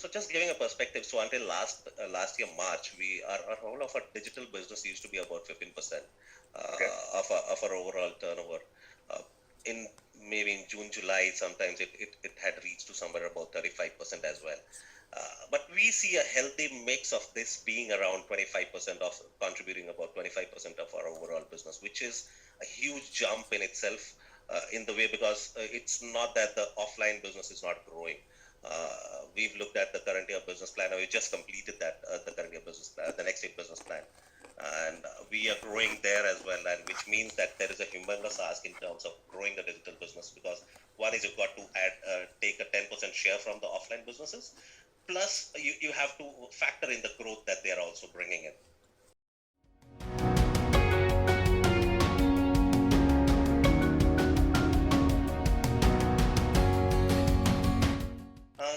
So just giving a perspective. So until last year March, our whole of our digital business used to be about 15% Okay. of our overall turnover. Uh, in maybe in June, July, sometimes it had reached to somewhere about 35% as well. But we see a healthy mix of this being around 25% of contributing about 25% of our overall business, which is a huge jump in itself in the way because it's not that the offline business is not growing. We've looked at the current year business plan. We just completed that the current year business plan, the next year business plan, and we are growing there as well. And which means that there is a humongous ask in terms of growing the digital business because one is you've got to take a 10% share from the offline businesses, plus you have to factor in the growth that they are also bringing in.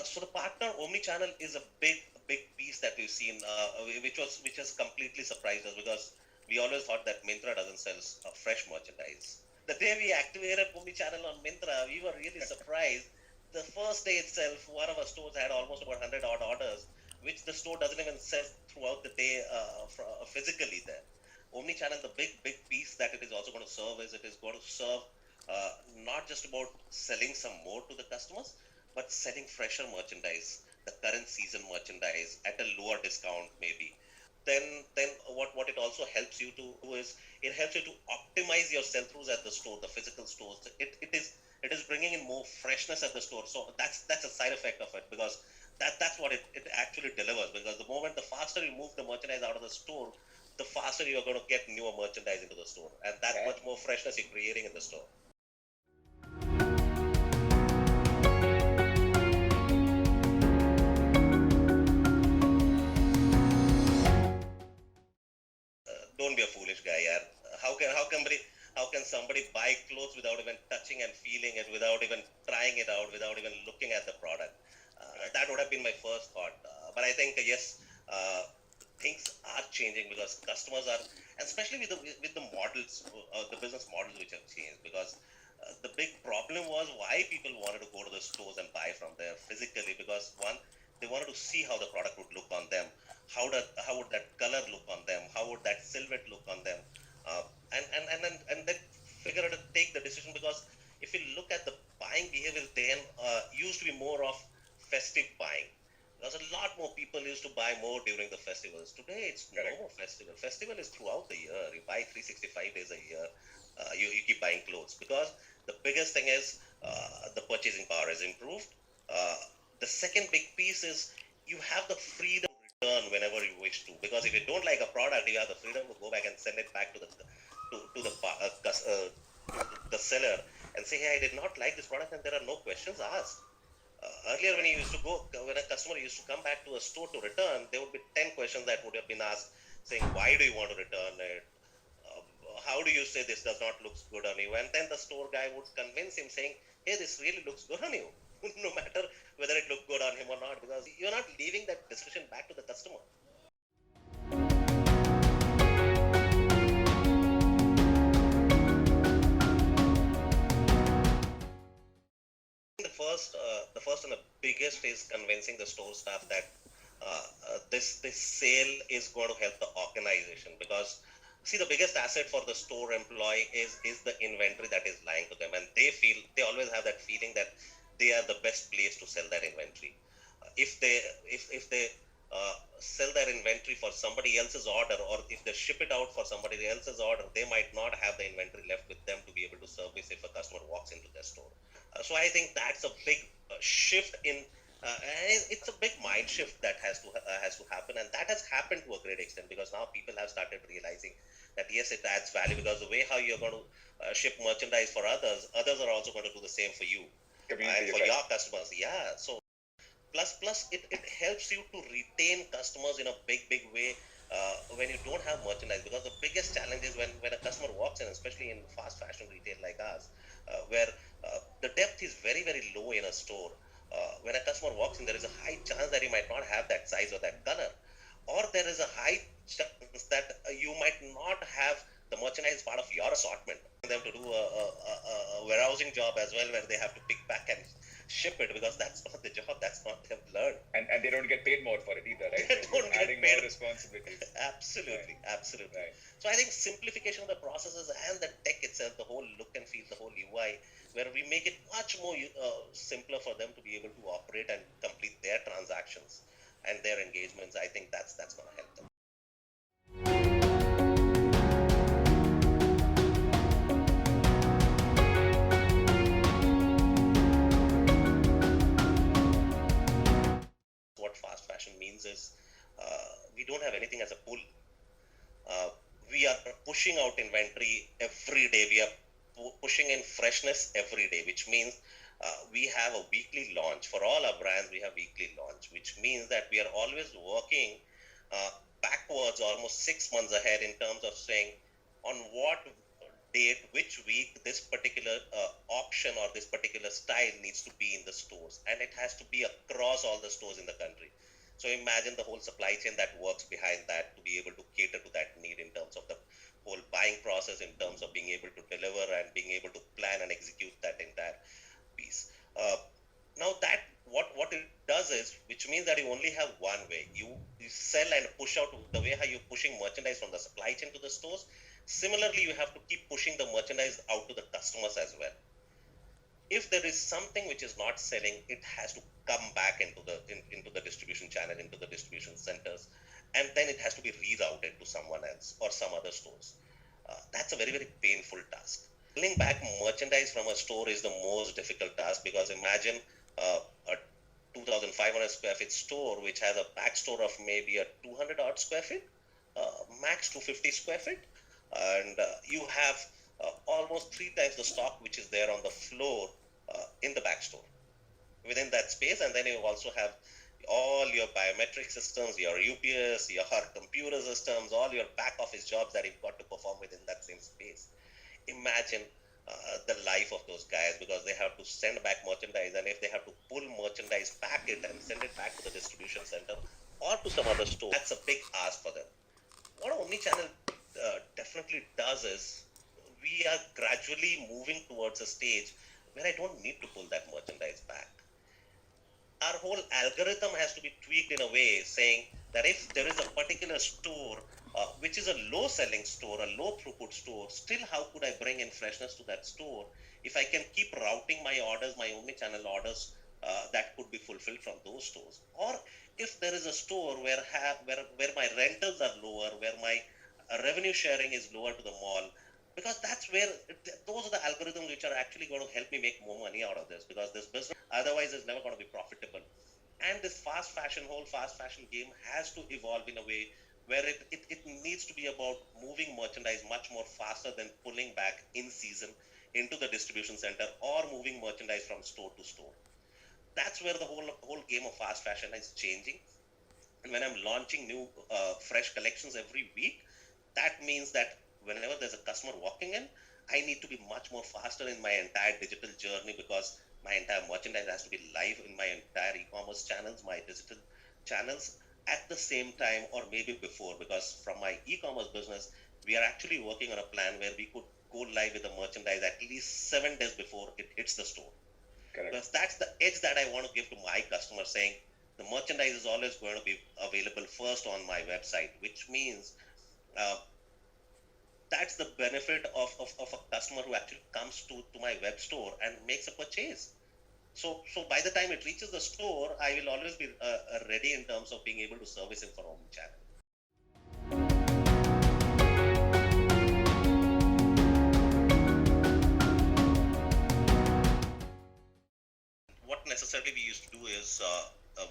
So the partner omni-channel is a big piece that we've seen, which has completely surprised us because we always thought that Myntra doesn't sell fresh merchandise. The day we activated omni-channel on Myntra, we were really surprised. The first day itself, one of our stores had almost about 100 odd orders, which the store doesn't even sell throughout the day physically there. Omni-channel, the big piece that it is also going to serve is it is going to serve not just about selling some more to the customers, but selling fresher merchandise, the current season merchandise at a lower discount maybe. Then what it also helps you to do is it helps you to optimize your sell-throughs at the store, the physical stores. It is bringing in more freshness at the store. So that's a side effect of it because that's what it actually delivers. Because the moment the faster you move the merchandise out of the store, the faster you're going to get newer merchandise into the store, and that much more freshness you're creating in the store. Don't be a foolish guy, yaar. How can somebody buy clothes without even touching and feeling it, without even trying it out, without even looking at the product? That would have been my first thought. But I think yes, things are changing because customers are, especially with the models, the business models which have changed. Because the big problem was why people wanted to go to the stores and buy from there physically because one, they wanted to see how the product would look on them, how would that color look on them, how would that silhouette look on them, uh, and then figure out to take the decision because if you look at the buying behavior then used to be more of festive buying. There's a lot more people used to buy more during the festivals. Today it's no more festival. Festival is throughout the year. You buy 365 days a year. You keep buying clothes because the biggest thing is the purchasing power is improved. Uh, the second big piece is you have the freedom to return whenever you wish to. Because if you don't like a product, you have the freedom to go back and send it back to the seller and say, hey, I did not like this product, and there are no questions asked. Earlier, when a customer used to come back to a store to return, there would be 10 questions that would have been asked, saying, why do you want to return it? Uh, how do you say this does not look good on you? And then the store guy would convince him, saying, hey, this really looks good on you, no matter whether it looked good on him or not, because you're not leaving that decision back to the customer. The first and the biggest is convincing the store staff that this sale is going to help the organization because see the biggest asset for the store employee is the inventory that is lying to them, and they always have that feeling that they are the best place to sell that inventory. If they sell their inventory for somebody else's order, or if they ship it out for somebody else's order, they might not have the inventory left with them to be able to service if a customer walks into their store. So I think that's a big shift in. It's a big mind shift that has to happen, and that has happened to a great extent because now people have started realizing that yes, it adds value because the way how you're going to ship merchandise for others are also going to do the same for you and for your customers. Yeah, so plus it helps you to retain customers in a big way when you don't have merchandise because the biggest challenge is when a customer walks in, especially in fast fashion retail like us, where the depth is very low in a store. When a customer walks in, there is a high chance that he might not have that size or that color. responsibilities. Absolutely, absolutely. Right. So I think simplification of the processes and the tech itself, the whole look and feel, the whole UI, where we make it much more simpler for them to be able to operate and complete their transactions and their engagements. I think that's going to help them. What fast fashion means is we don't have anything as a pull. Uh, we are pushing out inventory every day. We are pushing in freshness every day, which means we have a weekly launch. For all our brands, we have weekly launch, which means that we are always working uh, backwards almost 6 months ahead in terms of saying on what date, which week this particular option or this particular style needs to be in the stores. And it has to be across all the stores in the country. So imagine the whole supply chain that works behind that to be able to cater to that need in terms of the whole buying process, in terms of being able to deliver and being able to plan and execute that entire piece. Now that what it does is, which means that you only have one way. You sell and push out the way how you're pushing merchandise from the supply chain to the stores. Similarly, you have to keep pushing the merchandise out to the customers as well. If there is something which is not selling, it has to come back into the distribution channel, into the distribution centers, and then it has to be rerouted to someone else or some other stores. That's a very, very painful task. Pulling back merchandise from a store is the most difficult task, because imagine a 2,500 square feet store which has a back store of maybe a 200 odd square feet, max 250 square feet, and you have almost 3 times the stock which is there on the floor in the back store within that space. And then you also have all your biometric systems, your UPS, your computer systems, all your back office jobs that you've got to perform within that same space. Imagine the life of those guys, because they have to send back merchandise, and if they have to pull merchandise, pack it and send it back to the distribution center or to some other store, that's a big ask for them. What omnichannel definitely does is, we are gradually moving towards a stage where I don't need to pull that merchandise back. Our whole algorithm has to be tweaked in a way saying that if there is a particular store which is a low selling store, a low throughput store, still how could I bring in freshness to that store if I can keep routing my orders, my omni-channel orders that could be fulfilled from those stores. Or if there is a store where my rentals are lower, where my revenue sharing is lower to the mall, because that's where those are the algorithms which are actually going to help me make more money out of this, because this business otherwise is never going to be profitable. And this whole fast fashion game has to evolve in a way where it needs to be about moving merchandise much more faster than pulling back in season into the distribution center or moving merchandise from store to store. That's where the whole game of fast fashion is changing. And when I'm launching new fresh collections every week, that means that whenever there's a customer walking in, I need to be much more faster in my entire digital journey, because my entire merchandise has to be live in my entire e-commerce channels, my digital channels at the same time, or maybe before, because from my e-commerce business, we are actually working on a plan where we could go live with the merchandise at least 7 days before it hits the store. Correct. Because that's the edge that I want to give to my customers, saying the merchandise is always going to be available first on my website, which means that's the benefit of a customer who actually comes to my web store and makes a purchase. So by the time it reaches the store, I will always be ready in terms of being able to service him for omnichannel. What necessarily we used to do is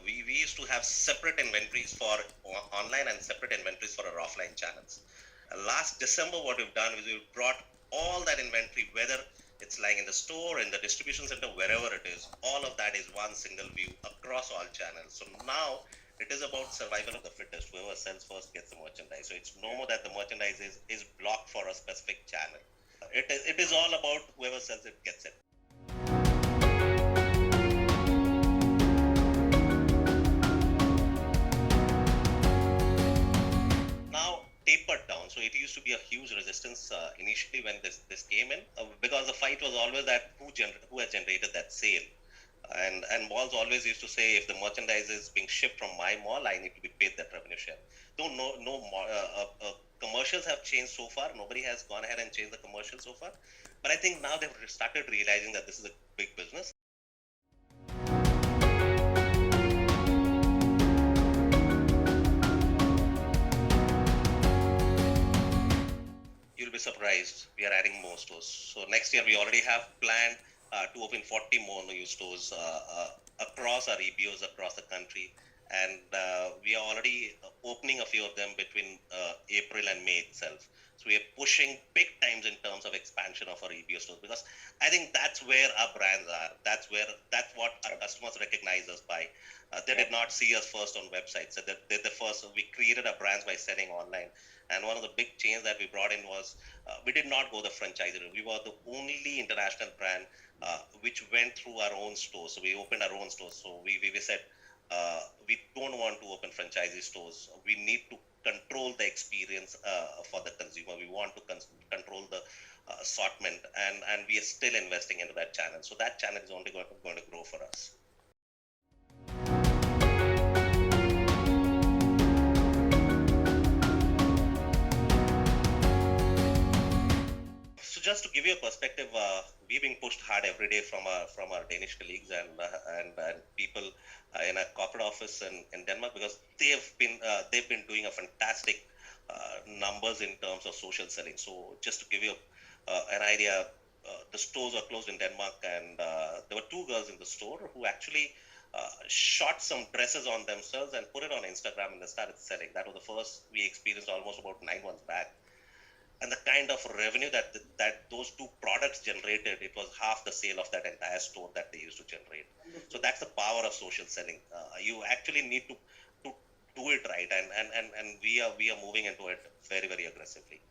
we used to have separate inventories for online and separate inventories for our offline channels. Last December, what we've done is we've brought all that inventory, whether it's lying in the store, in the distribution center, wherever it is, all of that is one single view across all channels. So now it is about survival of the fittest. Whoever sells first gets the merchandise. So it's no more that the merchandise is blocked for a specific channel. It is all about whoever sells it gets it. Tapered down. So it used to be a huge resistance initially when this came in, because the fight was always that who has generated that sale. And malls always used to say, if the merchandise is being shipped from my mall, I need to be paid that revenue share. Though commercials have changed so far. Nobody has gone ahead and changed the commercials so far. But I think now they've started realizing that this is a big business. You'll be surprised. We are adding more stores. So next year we already have planned to open 40 more new stores across our EBOs across the country, and we are already opening a few of them between April and May itself. So we are pushing big times in terms of expansion of our EBO stores, because I think that's where our brands are. That's what our customers recognize us by. They did not see us first on websites. So they're the first. We created our brands by selling online. And one of the big changes that we brought in was we did not go the franchisee route. We were the only international brand which went through our own stores. So we opened our own stores. So we said we don't want to open franchisee stores. We need to control the experience for the consumer. We want to control the assortment, and we are still investing into that channel. So that channel is only going to grow for us. So just to give you a perspective, we're being pushed hard every day from our Danish colleagues and people in a corporate office in Denmark, because they've been doing a fantastic numbers in terms of social selling. So just to give you an idea, the stores are closed in Denmark, and there were two girls in the store who actually shot some dresses on themselves and put it on Instagram, and they started selling. That was the first we experienced almost about 9 months back. And the kind of revenue that those two products generated, it was half the sale of that entire store that they used to generate. So that's the power of social selling. You actually need to do it right, and we are moving into it very, very aggressively.